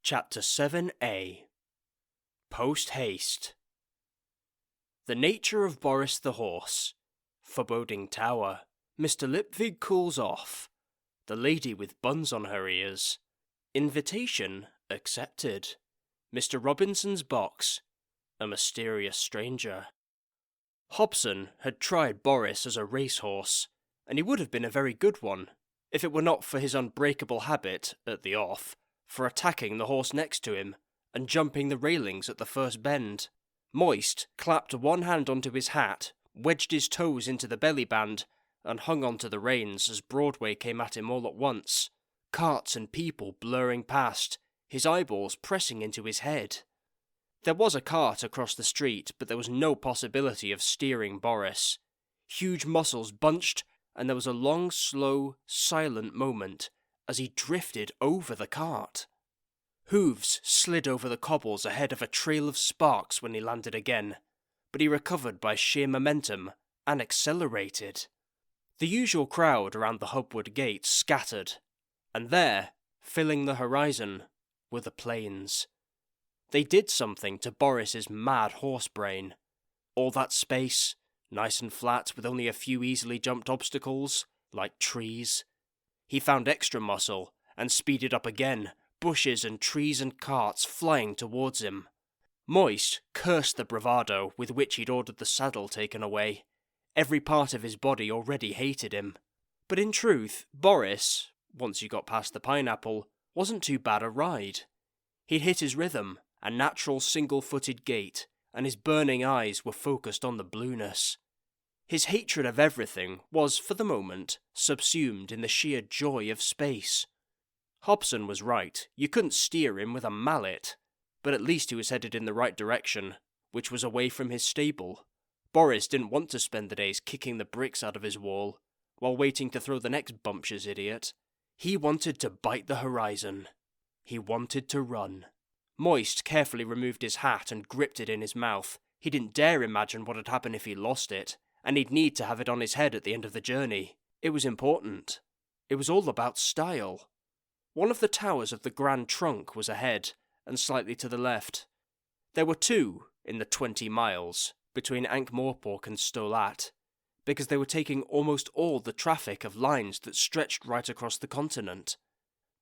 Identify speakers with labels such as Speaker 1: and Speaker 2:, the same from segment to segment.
Speaker 1: Chapter 7a Post Haste. The nature of Boris the horse. Foreboding tower. Mr. Lipvig cools off. The lady with buns on her ears. Invitation accepted. Mr. Robinson's box. A mysterious stranger. Hobson had tried Boris as a racehorse, and he would have been a very good one, if it were not for his unbreakable habit, at the off, for attacking the horse next to him, and jumping the railings at the first bend. Moist clapped one hand onto his hat, wedged his toes into the belly band, and hung onto the reins as Broadway came at him all at once, carts and people blurring past, his eyeballs pressing into his head. There was a cart across the street, but there was no possibility of steering Boris. Huge muscles bunched, and there was a long, slow, silent moment as he drifted over the cart. Hooves slid over the cobbles ahead of a trail of sparks when he landed again, but he recovered by sheer momentum and accelerated. The usual crowd around the Hubwood gate scattered, and there, filling the horizon, were the plains. They did something to Boris's mad horse brain. All that space, nice and flat with only a few easily jumped obstacles, like trees. He found extra muscle and speeded up again, bushes and trees and carts flying towards him. Moist cursed the bravado with which he'd ordered the saddle taken away. Every part of his body already hated him. But in truth, Boris, once you got past the pineapple, wasn't too bad a ride. He'd hit his rhythm, a natural single-footed gait, and his burning eyes were focused on the blueness. His hatred of everything was, for the moment, subsumed in the sheer joy of space. Hobson was right, you couldn't steer him with a mallet, but at least he was headed in the right direction, which was away from his stable. Boris didn't want to spend the days kicking the bricks out of his wall, while waiting to throw the next bumptious idiot. He wanted to bite the horizon. He wanted to run. Moist carefully removed his hat and gripped it in his mouth. He didn't dare imagine what had happened if he lost it, and he'd need to have it on his head at the end of the journey. It was important. It was all about style. One of the towers of the Grand Trunk was ahead, and slightly to the left. There were two in the 20 miles between Ankh-Morpork and Stolat, because they were taking almost all the traffic of lines that stretched right across the continent.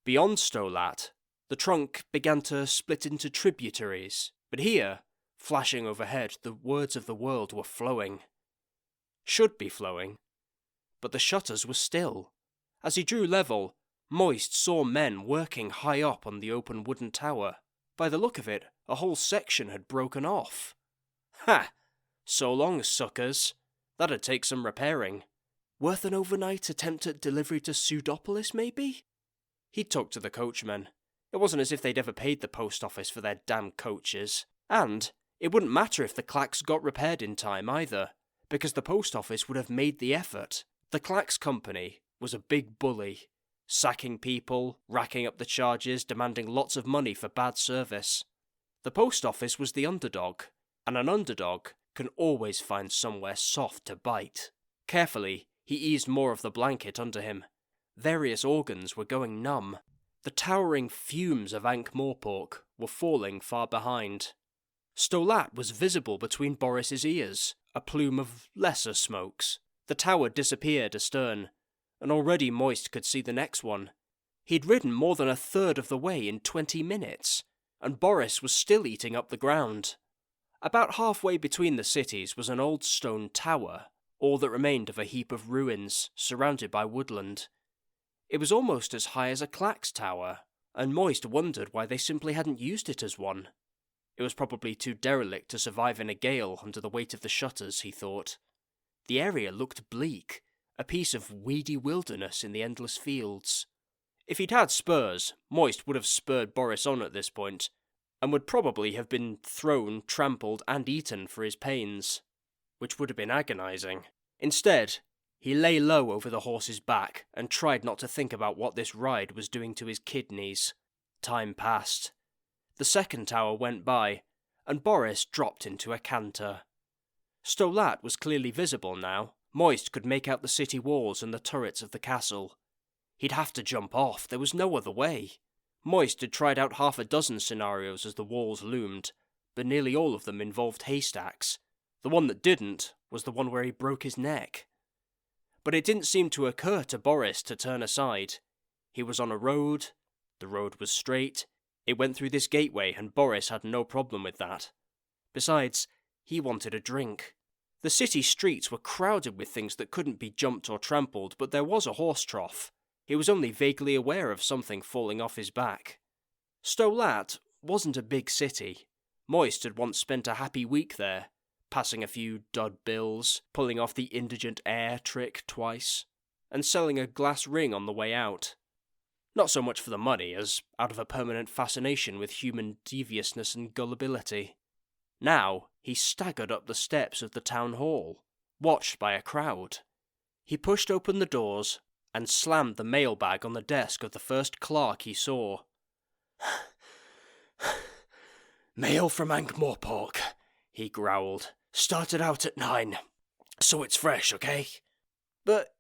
Speaker 1: Beyond Stolat, the trunk began to split into tributaries, but here, flashing overhead, the words of the world were flowing. Should be flowing. But the shutters were still. As he drew level, Moist saw men working high up on the open wooden tower. By the look of it, a whole section had broken off. Ha! So long, suckers. That'd take some repairing. Worth an overnight attempt at delivery to Pseudopolis, maybe? He talked to the coachman. It wasn't as if they'd ever paid the post office for their damn coaches. And it wouldn't matter if the clacks got repaired in time either, because the post office would have made the effort. The Clacks Company was a big bully, sacking people, racking up the charges, demanding lots of money for bad service. The post office was the underdog, and an underdog can always find somewhere soft to bite. Carefully, he eased more of the blanket under him. Various organs were going numb. The towering fumes of Ankh-Morpork were falling far behind. Stolat was visible between Boris's ears, a plume of lesser smokes. The tower disappeared astern, and already Moist could see the next one. He'd ridden more than a third of the way in 20 minutes, and Boris was still eating up the ground. About halfway between the cities was an old stone tower, all that remained of a heap of ruins, surrounded by woodland. It was almost as high as a Clacks tower, and Moist wondered why they simply hadn't used it as one. It was probably too derelict to survive in a gale under the weight of the shutters, he thought. The area looked bleak, a piece of weedy wilderness in the endless fields. If he'd had spurs, Moist would have spurred Boris on at this point, and would probably have been thrown, trampled, and eaten for his pains, which would have been agonizing. Instead, he lay low over the horse's back and tried not to think about what this ride was doing to his kidneys. Time passed. The second tower went by, and Boris dropped into a canter. Stolat was clearly visible now. Moist could make out the city walls and the turrets of the castle. He'd have to jump off, there was no other way. Moist had tried out half a dozen scenarios as the walls loomed, but nearly all of them involved haystacks. The one that didn't was the one where he broke his neck. But it didn't seem to occur to Boris to turn aside. He was on a road, the road was straight, it went through this gateway and Boris had no problem with that. Besides, he wanted a drink. The city streets were crowded with things that couldn't be jumped or trampled, but there was a horse trough. He was only vaguely aware of something falling off his back. Stolat wasn't a big city. Moist had once spent a happy week there, passing a few dud bills, pulling off the indigent heir trick twice, and selling a glass ring on the way out. Not so much for the money as out of a permanent fascination with human deviousness and gullibility. Now he staggered up the steps of the town hall, watched by a crowd. He pushed open the doors and slammed the mailbag on the desk of the first clerk he saw. "Mail from Ankh-Morpork," he growled. "Started out at 9, so it's fresh, okay?" "But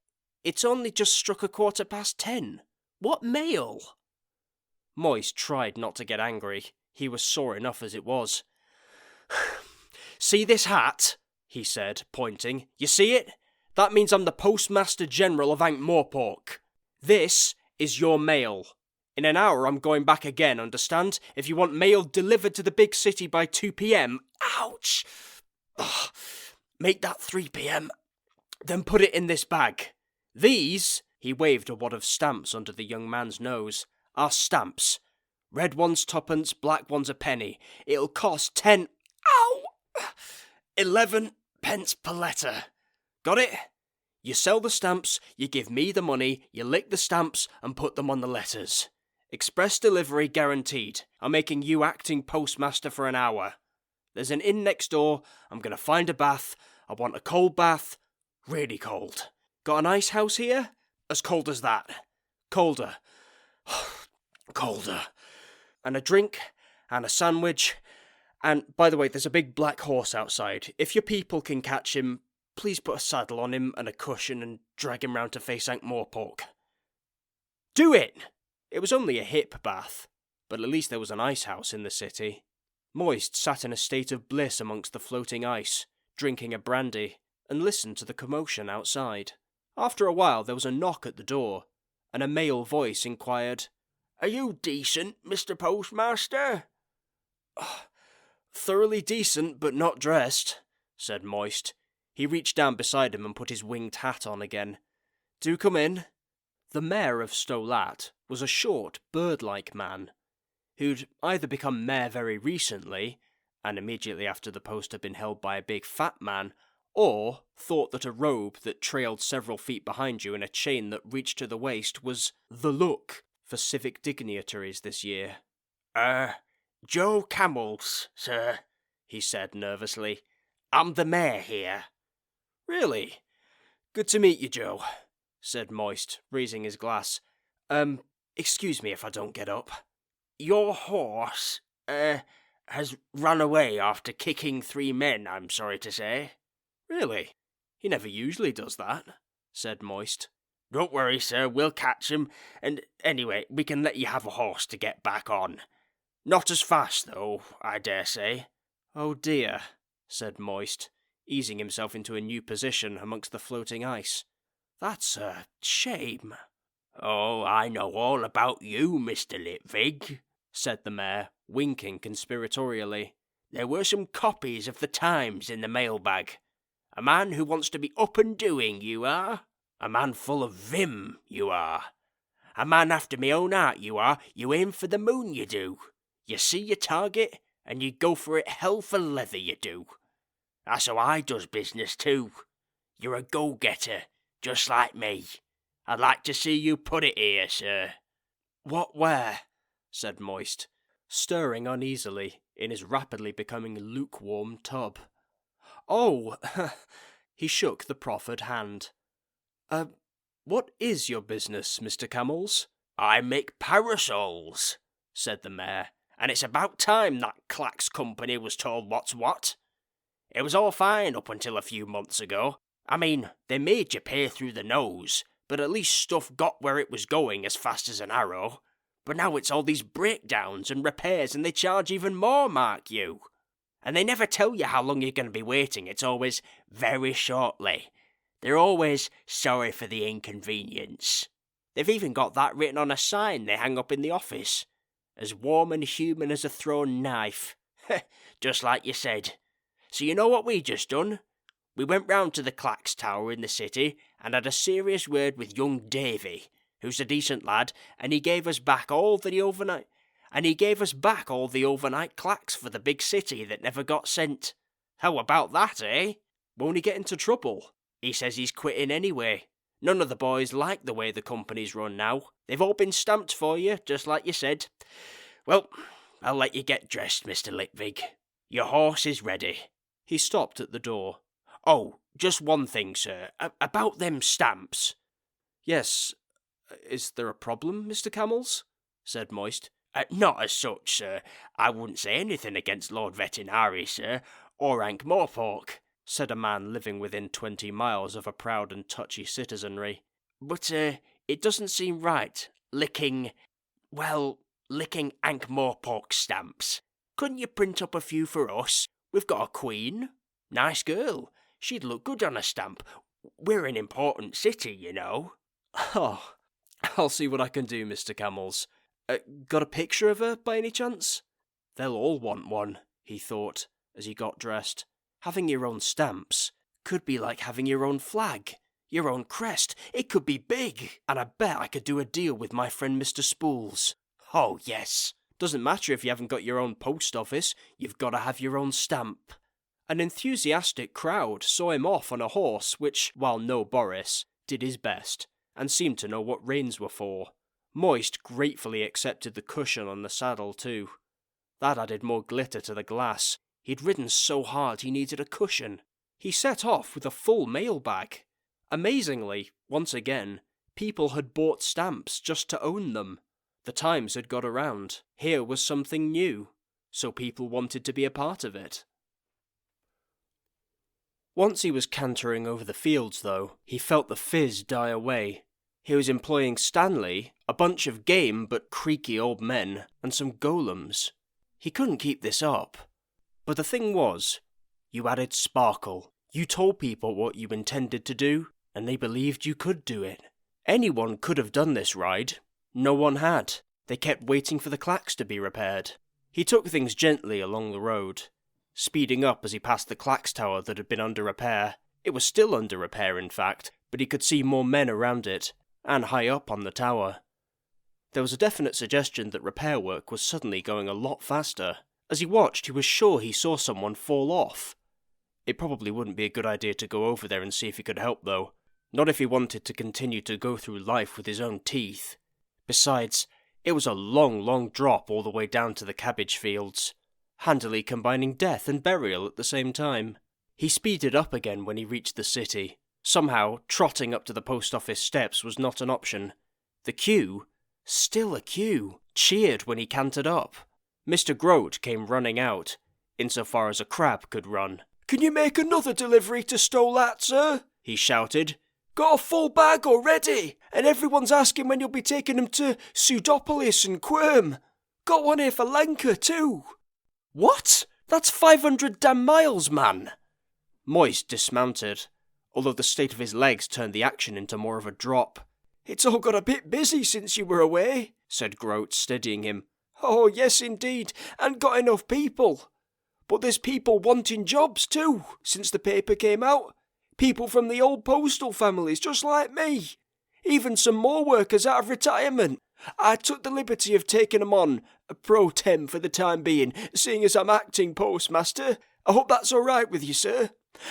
Speaker 1: it's only just struck 10:15. What mail?" Moist tried not to get angry. He was sore enough as it was. "See this hat?" he said, pointing. "You see it? That means I'm the Postmaster General of Ankh-Morpork. This is your mail. In an hour I'm going back again, understand? If you want mail delivered to the big city by 2 p.m... Ouch! Ugh. Make that 3 p.m. Then put it in this bag. These," he waved a wad of stamps under the young man's nose, "are stamps. Red ones 2p, black ones a penny. It'll cost 10... Ow! 11 pence per letter. Got it? You sell the stamps, you give me the money, you lick the stamps and put them on the letters. Express delivery guaranteed. I'm making you acting postmaster for an hour. There's an inn next door, I'm going to find a bath. I want a cold bath, really cold. Got an ice house here? As cold as that. Colder. Colder. And a drink, and a sandwich. And, by the way, there's a big black horse outside. If your people can catch him, please put a saddle on him and a cushion and drag him round to face Ankh-Morpork. Do it! It was only a hip bath, but at least there was an ice house in the city. Moist sat in a state of bliss amongst the floating ice, drinking a brandy, and listened to the commotion outside. After a while there was a knock at the door, and a male voice inquired, "Are you decent, Mr. Postmaster?" "Thoroughly decent, but not dressed," said Moist. He reached down beside him and put his winged hat on again. "Do come in." The mayor of Stolat was a short, bird-like man, who'd either become mayor very recently, and immediately after the post had been held by a big fat man, or thought that a robe that trailed several feet behind you and a chain that reached to the waist was the look for civic dignitaries this year.
Speaker 2: Joe Camels, sir," he said nervously. "I'm the mayor here."
Speaker 1: "Really? Good to meet you, Joe," said Moist, raising his glass. Excuse me if I don't get up."
Speaker 2: "Your horse, has run away after kicking 3 men, I'm sorry to say."
Speaker 1: "Really? He never usually does that," said Moist.
Speaker 2: "Don't worry, sir, we'll catch him, and anyway, we can let you have a horse to get back on. Not as fast, though, I dare say."
Speaker 1: "Oh dear," said Moist, easing himself into a new position amongst the floating ice. "That's a shame."
Speaker 2: "Oh, I know all about you, Mr. Litvig,"
Speaker 1: said the mayor, winking conspiratorially.
Speaker 2: "There were some copies of the Times in the mailbag. A man who wants to be up and doing, you are. A man full of vim, you are. A man after me own heart, you are. You aim for the moon, you do. You see your target, and you go for it hell for leather, you do. That's how I does business, too. You're a go-getter, just like me. I'd like to see you put it here, sir."
Speaker 1: "What where?" said Moist, stirring uneasily in his rapidly becoming lukewarm tub. "Oh," he shook the proffered hand. What is your business, Mr. Camels?"
Speaker 2: "I make parasols," said the mayor, "and it's about time that Clack's company was told what's what. It was all fine up until a few months ago. I mean, they made you pay through the nose, but at least stuff got where it was going as fast as an arrow. But now it's all these breakdowns and repairs, and they charge even more, mark you. And they never tell you how long you're going to be waiting. It's always very shortly. They're always sorry for the inconvenience. They've even got that written on a sign they hang up in the office. As warm and human as a thrown knife. Just like you said. So you know what we just done? We went round to the Clacks Tower in the city and had a serious word with young Davy, who's a decent lad, and he gave us back all the overnight clacks for the big city that never got sent. How about that, eh?
Speaker 1: Won't he get into trouble?
Speaker 2: He says he's quitting anyway. None of the boys like the way the company's run now. They've all been stamped for you, just like you said. Well, I'll let you get dressed, Mr. Litvig. Your horse is ready.
Speaker 1: He stopped at the door.
Speaker 2: Oh, just one thing, sir. About them stamps.
Speaker 1: Yes. Is there a problem, Mr. Camels? Said Moist.
Speaker 2: Not as such, sir. I wouldn't say anything against Lord Vetinari, sir, or Ankh-Morpork,
Speaker 1: said a man living within 20 miles of a proud and touchy citizenry.
Speaker 2: But, it doesn't seem right, licking Ankh-Morpork stamps. Couldn't you print up a few for us? We've got a queen. Nice girl. She'd look good on a stamp. We're an important city, you know.
Speaker 1: Oh, I'll see what I can do, Mr. Camels. Got a picture of her, by any chance? They'll all want one, he thought, as he got dressed. Having your own stamps could be like having your own flag, your own crest. It could be big, and I bet I could do a deal with my friend Mr. Spools.
Speaker 2: Oh, yes.
Speaker 1: Doesn't matter if you haven't got your own post office, you've got to have your own stamp. An enthusiastic crowd saw him off on a horse which, while no Boris, did his best, and seemed to know what reins were for. Moist gratefully accepted the cushion on the saddle too. That added more glitter to the glass. He'd ridden so hard he needed a cushion. He set off with a full mailbag. Amazingly, once again, people had bought stamps just to own them. The times had got around. Here was something new, so people wanted to be a part of it. Once he was cantering over the fields, though, he felt the fizz die away. He was employing Stanley, a bunch of game but creaky old men, and some golems. He couldn't keep this up. But the thing was, you added sparkle. You told people what you intended to do, and they believed you could do it. Anyone could have done this ride. No one had. They kept waiting for the clacks to be repaired. He took things gently along the road, speeding up as he passed the clacks tower that had been under repair. It was still under repair, in fact, but he could see more men around it, and high up on the tower. There was a definite suggestion that repair work was suddenly going a lot faster. As he watched, he was sure he saw someone fall off. It probably wouldn't be a good idea to go over there and see if he could help, though. Not if he wanted to continue to go through life with his own teeth. Besides, it was a long, long drop all the way down to the cabbage fields, handily combining death and burial at the same time. He speeded up again when he reached the city. Somehow, trotting up to the post office steps was not an option. The queue, still a queue, cheered when he cantered up. Mr. Grote came running out, insofar as a crab could run.
Speaker 3: "Can you make another delivery to Stolat, sir?"
Speaker 1: he shouted.
Speaker 3: "Got a full bag already, and everyone's asking when you'll be taking them to Pseudopolis and Quirm. Got one here for Lenka, too."
Speaker 1: "What? That's 500 damn miles, man!" Moist dismounted, although the state of his legs turned the action into more of a drop.
Speaker 3: "It's all got a bit busy since you were away,"
Speaker 1: said Grote, steadying him.
Speaker 3: "Oh, yes, indeed, and got enough people. But there's people wanting jobs, too, since the paper came out. People from the old Postal families, just like me. Even some more workers out of retirement. I took the liberty of taking them on, pro tem for the time being, seeing as I'm acting postmaster. I hope that's all right with you, sir.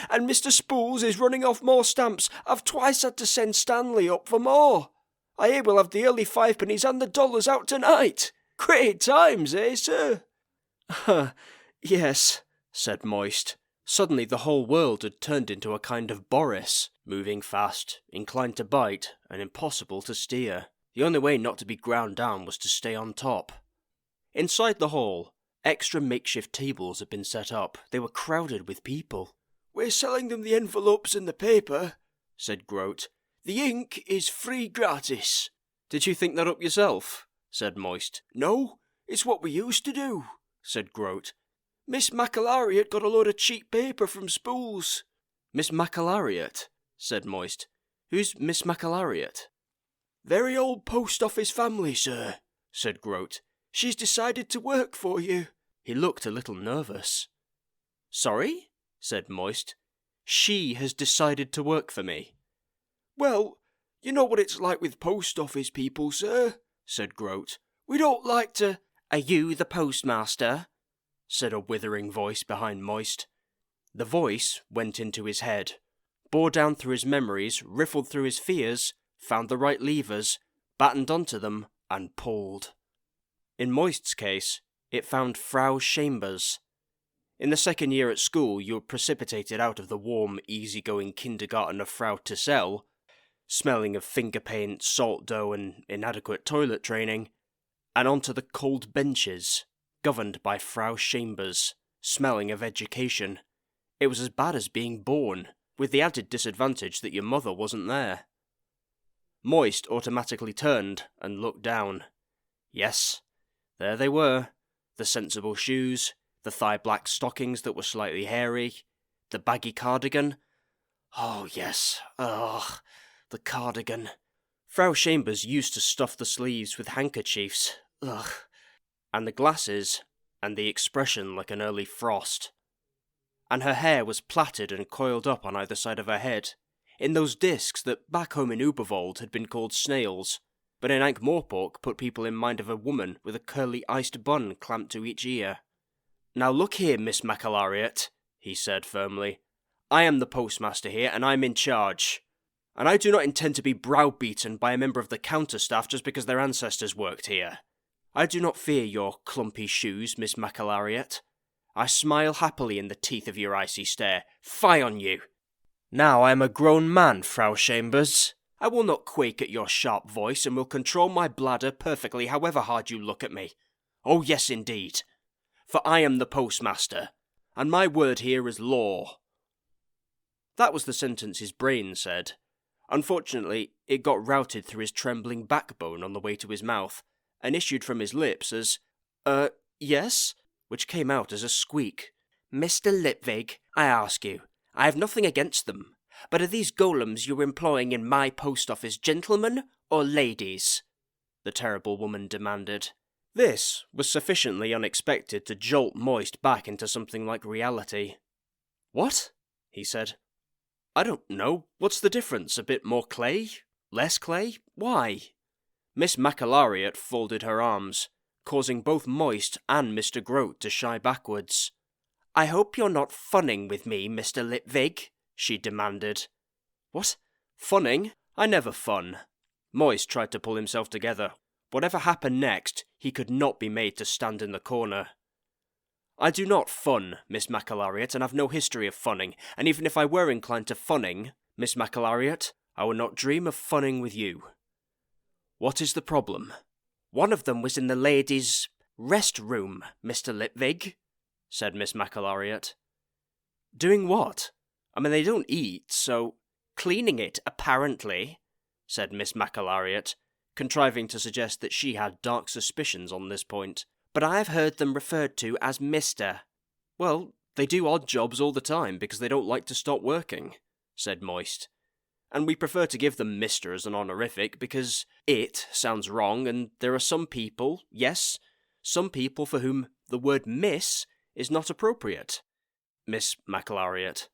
Speaker 3: And Mr. Spools is running off more stamps. I've twice had to send Stanley up for more. I hear we'll have the early fivepennies and the dollars out tonight. Great times, eh, sir?"
Speaker 1: "Yes," said Moist. Suddenly the whole world had turned into a kind of Boris, moving fast, inclined to bite, and impossible to steer. The only way not to be ground down was to stay on top. Inside the hall, extra makeshift tables had been set up. They were crowded with people.
Speaker 3: "We're selling them the envelopes and the paper," said Grote. "The ink is free gratis."
Speaker 1: "Did you think that up yourself?" said Moist.
Speaker 3: No, it's what we used to do, said Groat. Miss McAlariat got a load of cheap paper from Spools.
Speaker 1: Miss McAlariat, said Moist. Who's Miss McAlariat?
Speaker 3: Very old post office family, sir, said Groat. She's decided to work for you.
Speaker 1: He looked a little nervous. Sorry, said Moist. She has decided to work for me.
Speaker 3: Well, you know what it's like with post office people, sir, said Groat. We don't like to...
Speaker 1: Are you the postmaster? Said a withering voice behind Moist. The voice went into his head, bore down through his memories, riffled through his fears, found the right levers, battened onto them, and pulled. In Moist's case, it found Frau Chambers. In the second year at school, you were precipitated out of the warm, easy-going kindergarten of Frau Tissell, smelling of finger paint, salt dough, and inadequate toilet training, and onto the cold benches, governed by Frau Chambers, smelling of education. It was as bad as being born, with the added disadvantage that your mother wasn't there. Moist automatically turned and looked down. Yes, there they were, the sensible shoes, the thigh-black stockings that were slightly hairy, the baggy cardigan. Oh yes, the cardigan. Frau Chambers used to stuff the sleeves with handkerchiefs, and the glasses, and the expression like an early frost. And her hair was plaited and coiled up on either side of her head, in those discs that back home in Ubervold had been called snails, but in Ankh-Morpork put people in mind of a woman with a curly iced bun clamped to each ear. Now look here, Miss McAlariat, he said firmly. I am the postmaster here, and I'm in charge. And I do not intend to be browbeaten by a member of the counter-staff just because their ancestors worked here. I do not fear your clumpy shoes, Miss McAlariat. I smile happily in the teeth of your icy stare. Fie on you! Now I am a grown man, Frau Chambers. I will not quake at your sharp voice, and will control my bladder perfectly however hard you look at me. Oh yes, indeed. For I am the postmaster, and my word here is law. That was the sentence his brain said. Unfortunately, it got routed through his trembling backbone on the way to his mouth, and issued from his lips as, yes? Which came out as a squeak. Mr. Lipvig, I ask you, I have nothing against them, but are these golems you're employing in my post office gentlemen or ladies? The terrible woman demanded. This was sufficiently unexpected to jolt Moist back into something like reality. What? He said. I don't know. What's the difference? A bit more clay? Less clay? Why? Miss McAlariat folded her arms, causing both Moist and Mr. Groat to shy backwards. I hope you're not funning with me, Mr. Lipvig, she demanded. What? Funning? I never fun. Moist tried to pull himself together. Whatever happened next, he could not be made to stand in the corner. I do not fun, Miss McAlariat, and have no history of funning, and even if I were inclined to funning, Miss McAlariat, I would not dream of funning with you. What is the problem? One of them was in the ladies' rest room, Mr. Lipvig, said Miss McAlariat. Doing what? I mean, they don't eat, so... Cleaning it, apparently, said Miss McAlariat, contriving to suggest that she had dark suspicions on this point. But I have heard them referred to as Mr. Well, they do odd jobs all the time because they don't like to stop working, said Moist. And we prefer to give them Mr. as an honorific because it sounds wrong, and there are some people, yes, some people for whom the word Miss is not appropriate. Miss McAlariat.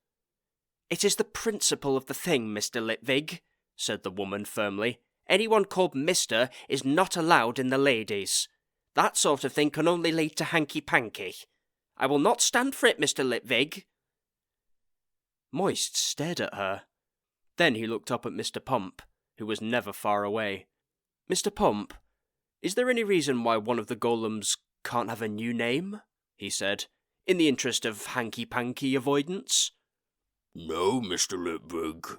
Speaker 1: It is the principle of the thing, Mr. Lipvig, said the woman firmly. Anyone called Mr. is not allowed in the ladies. That sort of thing can only lead to hanky-panky. I will not stand for it, Mr. Lipvig. Moist stared at her. Then he looked up at Mr. Pump, who was never far away. Mr. Pump, is there any reason why one of the golems can't have a new name? He said, in the interest of hanky-panky avoidance.
Speaker 3: No, Mr. Lipvig,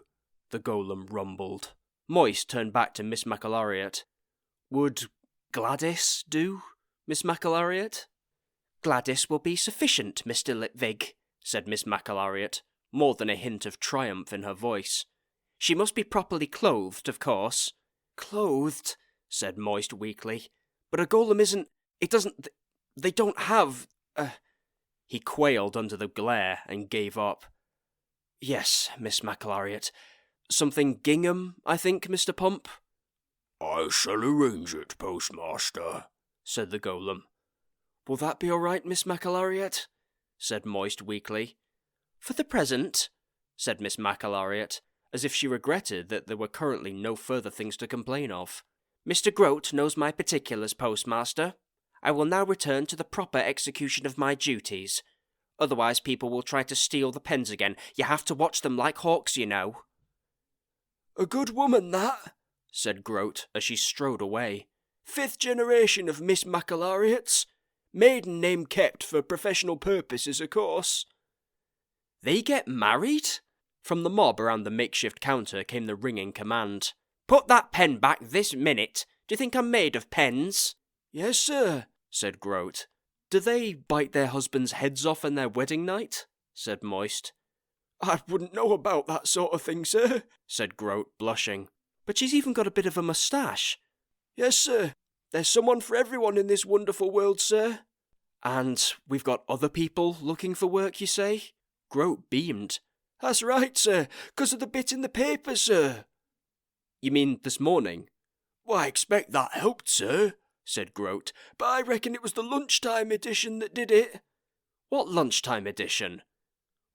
Speaker 1: the golem rumbled. Moist turned back to Miss McAlariat. Would Gladys do, Miss McAlariat? Gladys will be sufficient, Mr. Lipvig, said Miss McAlariat, more than a hint of triumph in her voice. She must be properly clothed, of course. Clothed, said Moist weakly. But a golem isn't... It doesn't... They don't have... He quailed under the glare and gave up. Yes, Miss McAlariot. Something gingham, I think, Mr. Pump?
Speaker 2: I shall arrange it, postmaster, said the golem.
Speaker 1: Will that be all right, Miss McAlariot? Said Moist weakly. For the present, said Miss McAlariot, as if she regretted that there were currently no further things to complain of. Mr. Grote knows my particulars, postmaster. I will now return to the proper execution of my duties. Otherwise people will try to steal the pens again. You have to watch them like hawks, you know.
Speaker 3: A good woman, that,
Speaker 1: said Grote as she strode away.
Speaker 3: 5th generation of Miss McAlariots. Maiden name kept for professional purposes, of course.
Speaker 1: They get married? From the mob around the makeshift counter came the ringing command. Put that pen back this minute. Do you think I'm made of pens?
Speaker 3: Yes, sir,
Speaker 1: said Grote. Do they bite their husbands' heads off on their wedding night? Said Moist.
Speaker 3: I wouldn't know about that sort of thing, sir,
Speaker 1: said Grote, blushing. But she's even got a bit of a moustache.
Speaker 3: Yes, sir. There's someone for everyone in this wonderful world, sir.
Speaker 1: And we've got other people looking for work, you say? Grote beamed.
Speaker 3: That's right, sir, 'cause of the bit in the paper, sir.
Speaker 1: You mean this morning?
Speaker 3: Well, I expect that helped, sir, said Grote, but I reckon it was the lunchtime edition that did it.
Speaker 1: What lunchtime edition?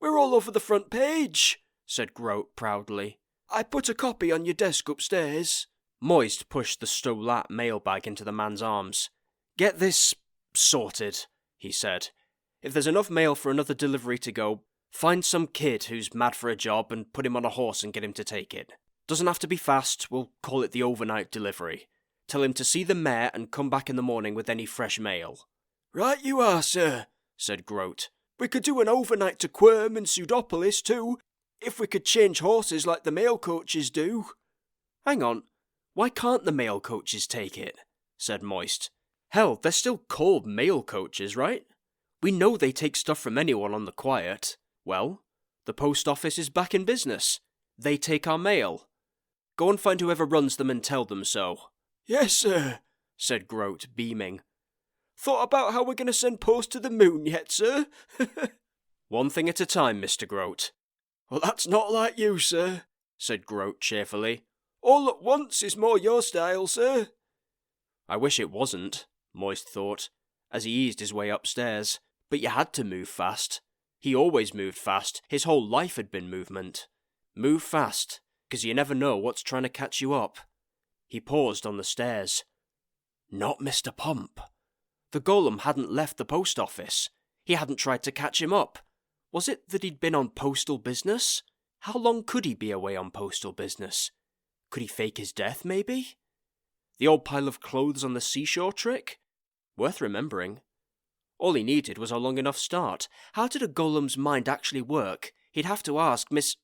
Speaker 3: We're all over the front page, said Grote proudly. I put a copy on your desk upstairs.
Speaker 1: Moist pushed the Stolat mailbag into the man's arms. Get this sorted, he said. If there's enough mail for another delivery to go, find some kid who's mad for a job and put him on a horse and get him to take it. Doesn't have to be fast, we'll call it the overnight delivery. Tell him to see the mayor and come back in the morning with any fresh mail.
Speaker 3: Right you are, sir, said Grote. We could do an overnight to Quirm and Pseudopolis too, if we could change horses like the mail coaches do.
Speaker 1: Hang on, why can't the mail coaches take it? Said Moist. Hell, they're still called mail coaches, right? We know they take stuff from anyone on the quiet. Well, the post office is back in business. They take our mail. Go and find whoever runs them and tell them so.
Speaker 3: Yes, sir, said Grote, beaming. Thought about how we're going to send post to the moon yet, sir?
Speaker 1: One thing at a time, Mr. Grote.
Speaker 3: Well, that's not like you, sir,
Speaker 1: said Grote cheerfully.
Speaker 3: All at once is more your style, sir.
Speaker 1: I wish it wasn't, Moist thought, as he eased his way upstairs. But you had to move fast. He always moved fast. His whole life had been movement. Move fast, 'cause you never know what's trying to catch you up. He paused on the stairs. Not Mr. Pump. The golem hadn't left the post office. He hadn't tried to catch him up. Was it that he'd been on postal business? How long could he be away on postal business? Could he fake his death, maybe? The old pile of clothes on the seashore trick? Worth remembering. All he needed was a long enough start. How did a golem's mind actually work? He'd have to ask Miss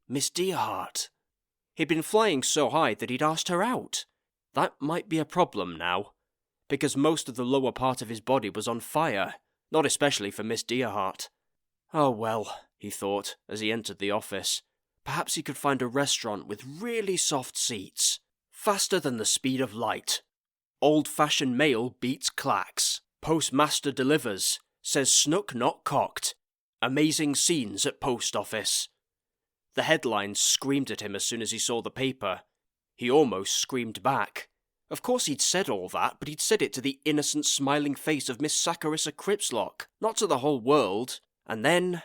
Speaker 1: Deerheart. He'd been flying so high that he'd asked her out. That might be a problem now, because most of the lower part of his body was on fire, not especially for Miss Deerheart. Oh well, he thought, as he entered the office. Perhaps he could find a restaurant with really soft seats. Faster than the speed of light. Old-fashioned mail beats clacks. Postmaster delivers. Says snook not cocked. Amazing scenes at post office. The headlines screamed at him as soon as he saw the paper. He almost screamed back. Of course he'd said all that, but he'd said it to the innocent smiling face of Miss Saccharissa Cripslock, not to the whole world. And then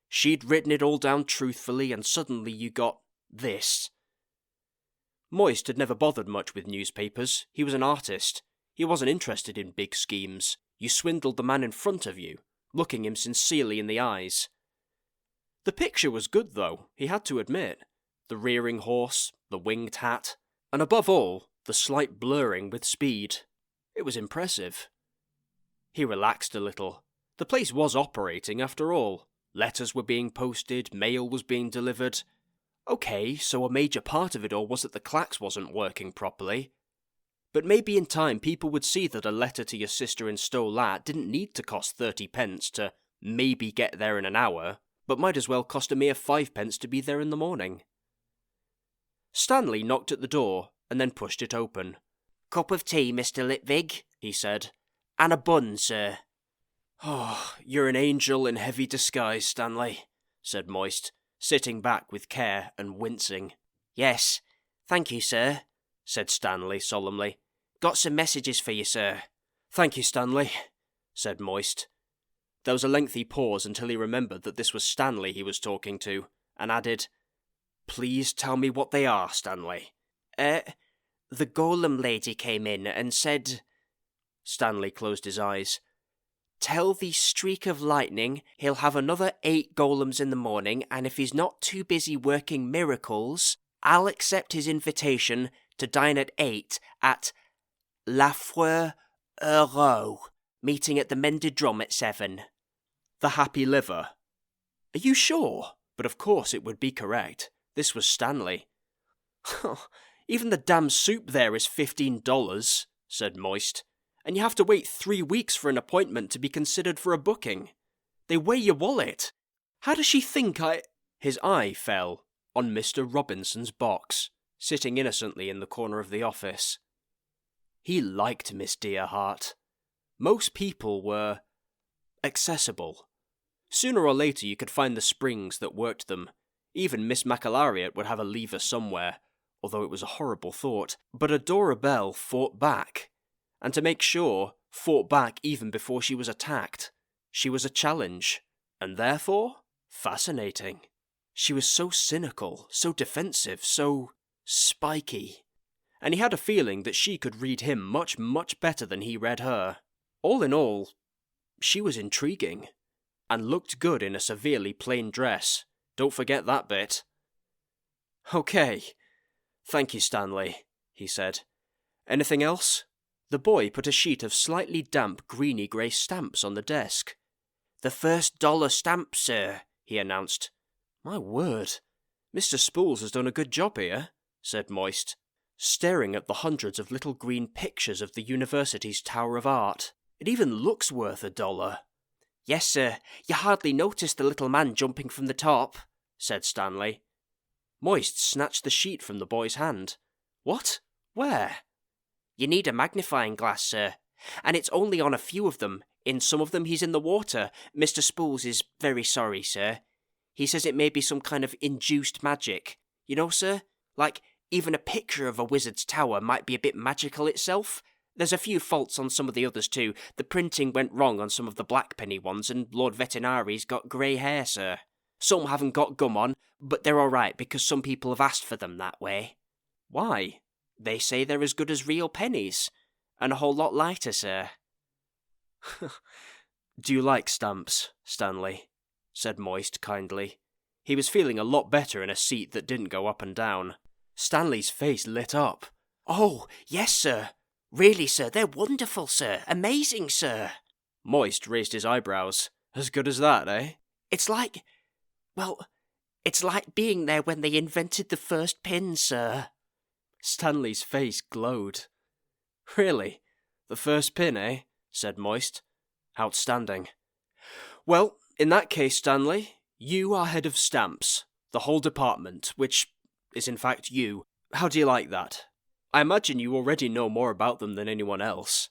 Speaker 1: she'd written it all down truthfully, and suddenly you got this. Moist had never bothered much with newspapers. He was an artist. He wasn't interested in big schemes. You swindled the man in front of you, looking him sincerely in the eyes. The picture was good, though, he had to admit. The rearing horse, the winged hat, and above all, the slight blurring with speed. It was impressive. He relaxed a little. The place was operating after all. Letters were being posted, mail was being delivered. Okay, so a major part of it all was that the clacks wasn't working properly. But maybe in time people would see that a letter to your sister in Stolat didn't need to cost 30 pence to maybe get there in an hour, but might as well cost a mere 5 pence to be there in the morning. Stanley knocked at the door and then pushed it open.
Speaker 2: Cup of tea, Mr. Litvig, he said. And a bun, sir.
Speaker 1: Oh, you're an angel in heavy disguise, Stanley, said Moist, sitting back with care and wincing.
Speaker 2: Yes, thank you, sir, said Stanley solemnly. Got some messages for you, sir.
Speaker 1: Thank you, Stanley, said Moist. There was a lengthy pause until he remembered that this was Stanley he was talking to, and added, Please tell me what they are, Stanley.
Speaker 2: The golem lady came in and said...
Speaker 1: Stanley closed his eyes.
Speaker 2: Tell the streak of lightning he'll have another 8 golems in the morning, and if he's not too busy working miracles, I'll accept his invitation to dine at 8 at La Fleur Heureux, meeting at the Mended Drum at 7.
Speaker 1: The Happy Liver. Are you sure? But of course it would be correct. This was Stanley. Even the damn soup there is $15, said Moist. And you have to wait 3 weeks for an appointment to be considered for a booking. They weigh your wallet. How does she think I... His eye fell on Mr. Robinson's box, sitting innocently in the corner of the office. He liked Miss Dearheart. Most people were... accessible. Sooner or later you could find the springs that worked them. Even Miss McAlariat would have a lever somewhere, although it was a horrible thought. But Adora Bell fought back. And to make sure, fought back even before she was attacked. She was a challenge, and therefore, fascinating. She was so cynical, so defensive, so spiky. And he had a feeling that she could read him much, much better than he read her. All in all, she was intriguing, and looked good in a severely plain dress. Don't forget that bit. Okay. Thank you, Stanley, he said. Anything else? The boy put a sheet of slightly damp greeny-grey stamps on the desk.
Speaker 2: The first $1 stamp, sir, he announced.
Speaker 1: My word. Mr. Spools has done a good job here, said Moist, staring at the hundreds of little green pictures of the university's Tower of Art. It even looks worth $1.
Speaker 2: Yes, sir. You hardly noticed the little man jumping from the top, said Stanley.
Speaker 1: Moist snatched the sheet from the boy's hand. What? Where?
Speaker 2: You need a magnifying glass, sir. And it's only on a few of them. In some of them he's in the water. Mr. Spools is very sorry, sir. He says it may be some kind of induced magic. You know, sir? Like, even a picture of a wizard's tower might be a bit magical itself. There's a few faults on some of the others too. The printing went wrong on some of the blackpenny ones, and Lord Vetinari's got grey hair, sir. Some haven't got gum on, but they're alright because some people have asked for them that way.
Speaker 1: Why?
Speaker 2: They say they're as good as real pennies, and a whole lot lighter, sir.
Speaker 1: Do you like stamps, Stanley? Said Moist kindly. He was feeling a lot better in a seat that didn't go up and down. Stanley's face lit up.
Speaker 2: Oh, yes, sir. Really, sir, they're wonderful, sir. Amazing, sir.
Speaker 1: Moist raised his eyebrows. As good as that, eh?
Speaker 2: It's like being there when they invented the first pin, sir.
Speaker 1: Stanley's face glowed. Really? The first pin, eh? Said Moist. Outstanding. Well, in that case, Stanley, you are head of stamps. The whole department, which is in fact you. How do you like that? I imagine you already know more about them than anyone else.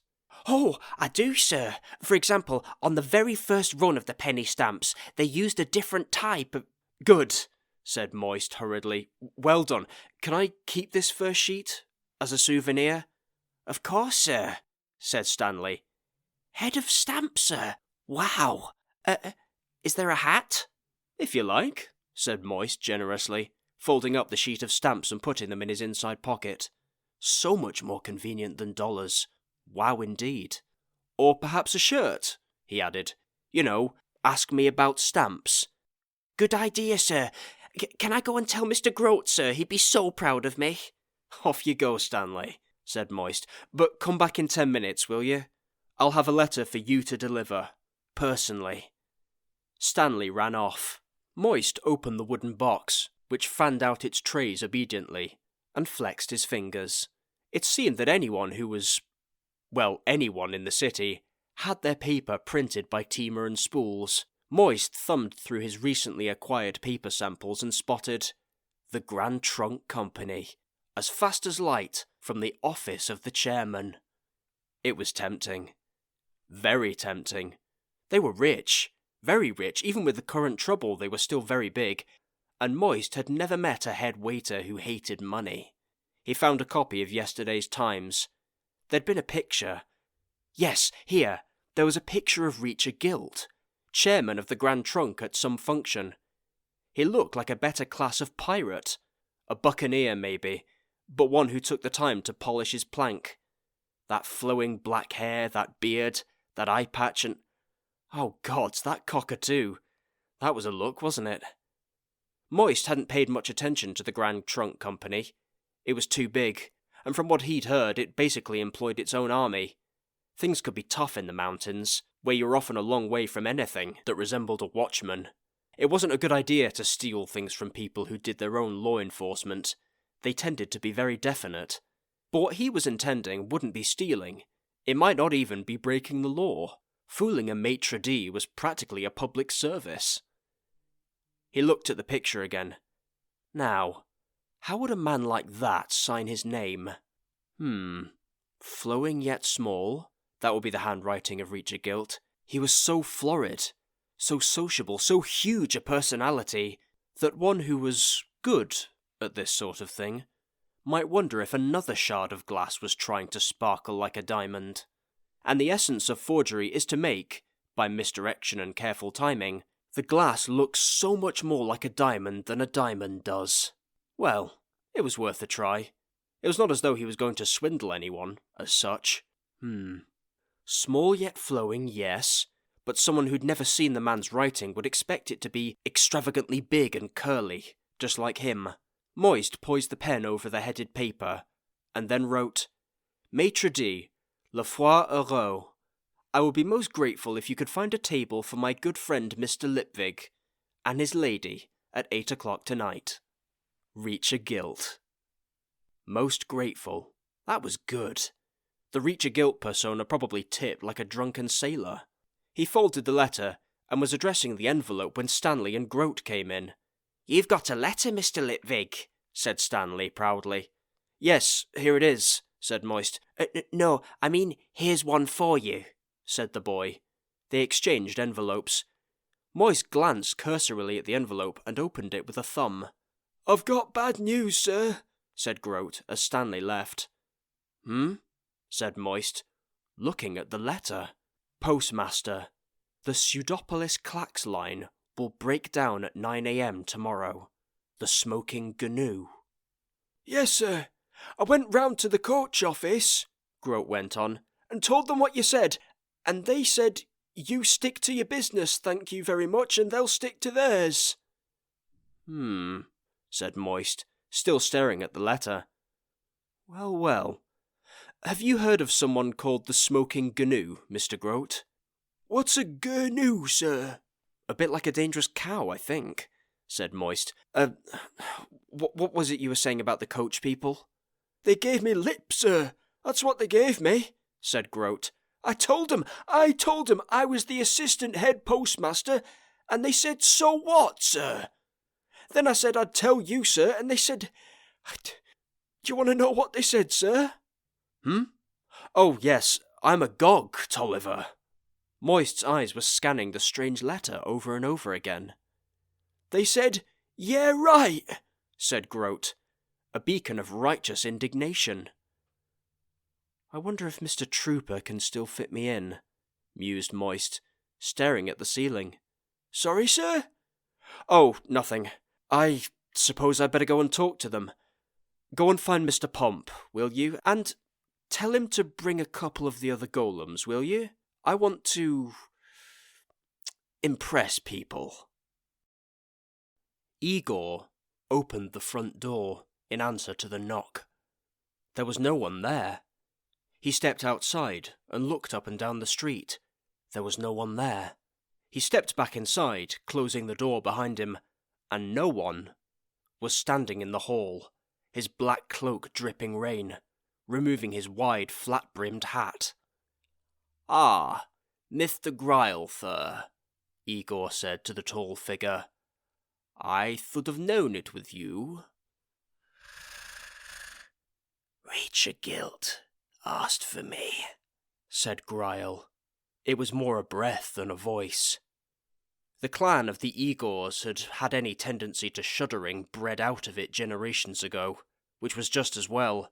Speaker 2: Oh, I do, sir. For example, on the very first run of the penny stamps, they used a different type of...
Speaker 1: Good, said Moist hurriedly. Well done. Can I keep this first sheet as a souvenir?
Speaker 2: Of course, sir, said Stanley. Head of stamps, sir. Wow. Is there a hat?
Speaker 1: If you like, said Moist generously, folding up the sheet of stamps and putting them in his inside pocket. So much more convenient than dollars. Wow, indeed. Or perhaps a shirt, he added. You know, ask me about stamps.
Speaker 2: Good idea, sir. Can I go and tell Mr. Groat, sir? He'd be so proud of me.
Speaker 1: Off you go, Stanley, said Moist. But come back in 10 minutes, will you? I'll have a letter for you to deliver. Personally. Stanley ran off. Moist opened the wooden box, which fanned out its trays obediently, and flexed his fingers. It seemed that anyone who was... well, anyone in the city, had their paper printed by Teamer and Spools. Moist thumbed through his recently acquired paper samples and spotted the Grand Trunk Company. as fast as light, from the office of the chairman. It was tempting. Very tempting. They were rich. Very rich. Even with the current trouble, they were still very big. And Moist had never met a head waiter who hated money. He found a copy of yesterday's Times. There'd been a picture. Yes, here. There was a picture of Reacher Gilt, chairman of the Grand Trunk at some function. He looked like a better class of pirate. A buccaneer, maybe, but one who took the time to polish his plank. That flowing black hair, that beard, that eye patch, and... oh gods, that cockatoo. That was a look, wasn't it? Moist hadn't paid much attention to the Grand Trunk Company. It was too big, and from what he'd heard, it basically employed its own army. Things could be tough in the mountains, where you're often a long way from anything that resembled a watchman. It wasn't a good idea to steal things from people who did their own law enforcement. They tended to be very definite. But what he was intending wouldn't be stealing. It might not even be breaking the law. Fooling a maitre d' was practically a public service. He looked at the picture again. Now, how would a man like that sign his name? Flowing yet small. That would be the handwriting of Reacher Gilt. He was so florid, so sociable, so huge a personality, that one who was good at this sort of thing might wonder if another shard of glass was trying to sparkle like a diamond. And the essence of forgery is to make, by misdirection and careful timing, the glass look so much more like a diamond than a diamond does. Well, it was worth a try. It was not as though he was going to swindle anyone, as such. Small yet flowing, yes, but someone who'd never seen the man's writing would expect it to be extravagantly big and curly, just like him. Moist poised the pen over the headed paper, and then wrote, Maitre d', le foie heureux. I would be most grateful if you could find a table for my good friend Mr. Lipvig, and his lady, at 8 o'clock tonight. Reacher Gilt. Most grateful. That was good. The Reacher Gilt persona probably tipped like a drunken sailor. He folded the letter, and was addressing the envelope when Stanley and Grote came in. You've got a letter, Mr. Lipvig, said Stanley proudly. Yes, here it is, said Moist. No, I mean, here's one for you, said the boy. They exchanged envelopes. Moist glanced cursorily at the envelope and opened it with a thumb.
Speaker 3: I've got bad news, sir,
Speaker 1: said Grote as Stanley left. Said Moist, looking at the letter. Postmaster, the Pseudopolis Clacks line will break down at 9 a.m. tomorrow. The Smoking Gnu.
Speaker 3: Yes, sir. I went round to the coach office, Grote went on, and told them what you said, and they said, you stick to your business, thank you very much, and they'll stick to theirs.
Speaker 1: Said Moist, still staring at the letter. Well, well. Have you heard of someone called the Smoking Gnu, Mr. Grote?
Speaker 3: What's a gnu, sir?
Speaker 1: A bit like a dangerous cow, I think, said Moist. What was it you were saying about the coach people?
Speaker 3: They gave me lip, sir. That's what they gave me,
Speaker 1: said Grote.
Speaker 3: I told them I was the assistant head postmaster, and they said, so what, sir? Then I said I'd tell you, sir, and they said... Do you want to know what they said, sir?
Speaker 1: Oh, yes, I'm agog, Tolliver. Moist's eyes were scanning the strange letter over and over again.
Speaker 3: They said, yeah, right,
Speaker 1: said Grote, a beacon of righteous indignation. I wonder if Mr. Trooper can still fit me in, mused Moist, staring at the ceiling.
Speaker 3: Sorry, sir?
Speaker 1: Oh, nothing. I suppose I'd better go and talk to them. Go and find Mr. Pomp, will you? And tell him to bring a couple of the other golems, will you? I want to... impress people. Igor opened the front door in answer to the knock. There was no one there. He stepped outside and looked up and down the street. There was no one there. He stepped back inside, closing the door behind him, and no one was standing in the hall, his black cloak dripping rain, removing his wide, flat-brimmed hat. Ah, Mr. Grylther, Igor said to the tall figure. I should have known it was you.
Speaker 2: Reacher Guilt asked for me,
Speaker 1: said Gryle. It was more a breath than a voice. The clan of the Igors had had any tendency to shuddering bred out of it generations ago, which was just as well.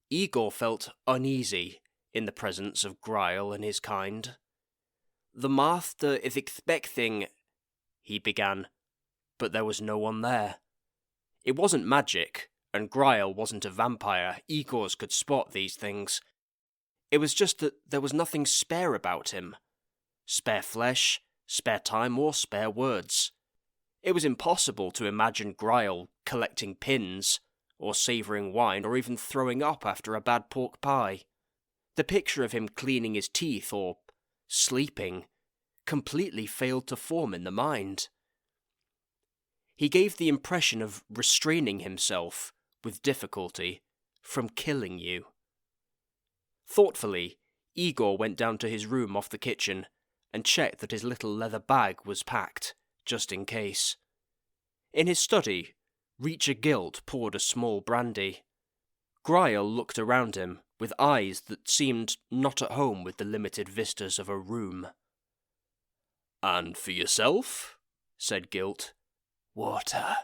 Speaker 1: Igor felt uneasy in the presence of Gryle and his kind. "The master is expecting," he began, but there was no one there. It wasn't magic, and Gryle wasn't a vampire. Igors could spot these things. It was just that there was nothing spare about him. Spare flesh, spare time, or spare words. It was impossible to imagine Gryle collecting pins, or savouring wine, or even throwing up after a bad pork pie. The picture of him cleaning his teeth, or sleeping, completely failed to form in the mind. He gave the impression of restraining himself, with difficulty, from killing you. Thoughtfully, Igor went down to his room off the kitchen and checked that his little leather bag was packed, just in case. In his study, Reacher Guilt poured a small brandy. Gryle looked around him with eyes that seemed not at home with the limited vistas of a room. "And for yourself?" said Guilt.
Speaker 2: "Water,"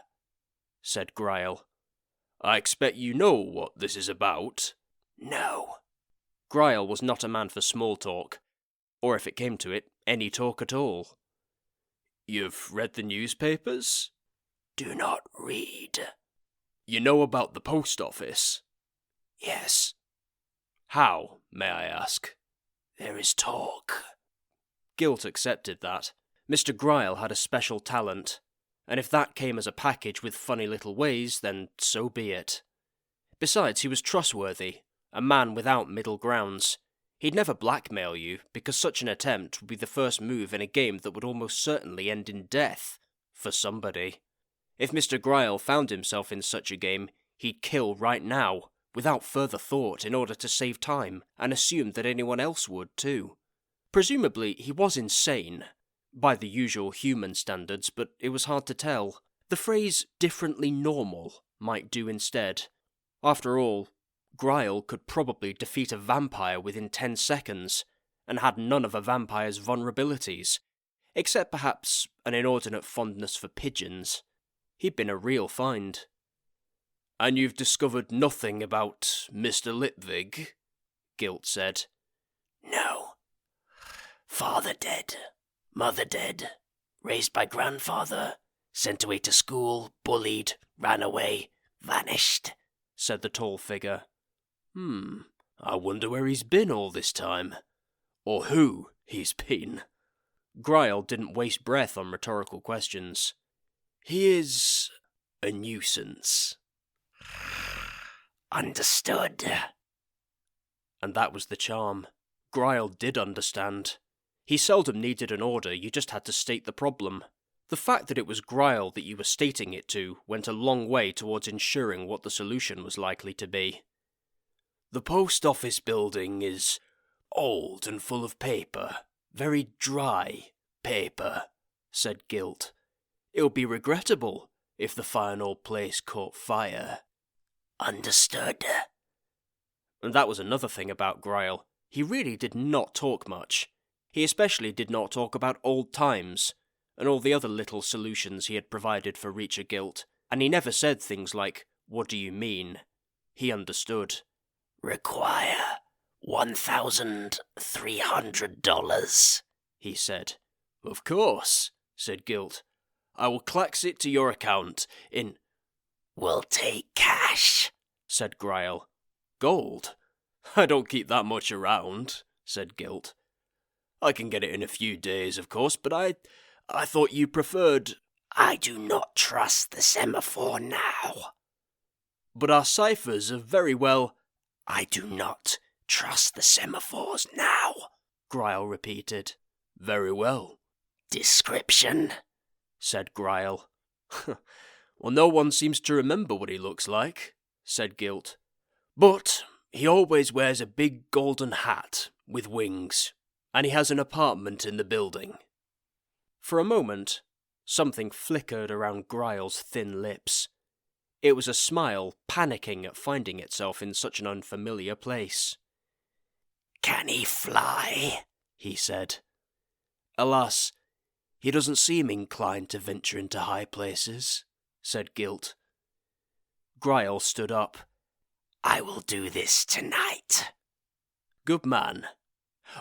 Speaker 1: said Gryle. "I expect you know what this is about."
Speaker 2: "No."
Speaker 1: Gryle was not a man for small talk, or if it came to it, any talk at all. "You've read the newspapers?"
Speaker 2: "Do not read."
Speaker 1: "You know about the post office?"
Speaker 2: "Yes."
Speaker 1: "How, may I ask?"
Speaker 2: "There is talk."
Speaker 1: Guilt accepted that. Mr. Gryle had a special talent, and if that came as a package with funny little ways, then so be it. Besides, he was trustworthy, a man without middle grounds. He'd never blackmail you, because such an attempt would be the first move in a game that would almost certainly end in death, for somebody. If Mr. Gryle found himself in such a game, he'd kill right now, without further thought, in order to save time, and assumed that anyone else would too. Presumably, he was insane, by the usual human standards, but it was hard to tell. The phrase differently normal might do instead. After all, Gryle could probably defeat a vampire within 10 seconds, and had none of a vampire's vulnerabilities, except perhaps an inordinate fondness for pigeons. He'd been a real find. "And you've discovered nothing about Mr. Lipvig?" Guilt said.
Speaker 2: "No. Father dead. Mother dead. Raised by grandfather. Sent away to school. Bullied. Ran away. Vanished,"
Speaker 1: said the tall figure. I wonder where he's been all this time. Or who he's been." Gryle didn't waste breath on rhetorical questions. "He is a nuisance."
Speaker 2: "Understood."
Speaker 1: And that was the charm. Gryle did understand. He seldom needed an order, you just had to state the problem. The fact that it was Gryle that you were stating it to went a long way towards ensuring what the solution was likely to be. "The post office building is old and full of paper. Very dry paper," said Guilt. "It would be regrettable if the fine old place caught fire."
Speaker 2: "Understood."
Speaker 1: And that was another thing about Gryle. He really did not talk much. He especially did not talk about old times, and all the other little solutions he had provided for Reacher Guilt, and he never said things like, "What do you mean?" He understood.
Speaker 2: "Require $1,300,
Speaker 1: he said. "Of course," said Guilt. "I will clax it to your account in—"
Speaker 2: "We'll take cash,"
Speaker 1: said Gryle. "Gold? I don't keep that much around," said Guilt. "I can get it in a few days, of course, but I thought you preferred—"
Speaker 2: "I do not trust the semaphore now."
Speaker 1: "But our ciphers are very well—"
Speaker 2: "I do not trust the semaphores now,"
Speaker 1: Gryle repeated. "Very well."
Speaker 2: "Description,"
Speaker 1: said Gryle. "Well, no one seems to remember what he looks like," said Guilt. "But he always wears a big golden hat with wings, and he has an apartment in the building." For a moment, something flickered around Gryle's thin lips. It was a smile, panicking at finding itself in such an unfamiliar place.
Speaker 2: "Can he fly?"
Speaker 1: he said. Alas, he doesn't seem inclined to venture into high places, said Gilt. Gryle stood up.
Speaker 2: "I will do this tonight."
Speaker 1: Good man.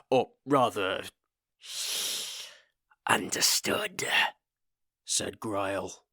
Speaker 1: Or rather...
Speaker 2: "Understood,"
Speaker 1: said Gryle.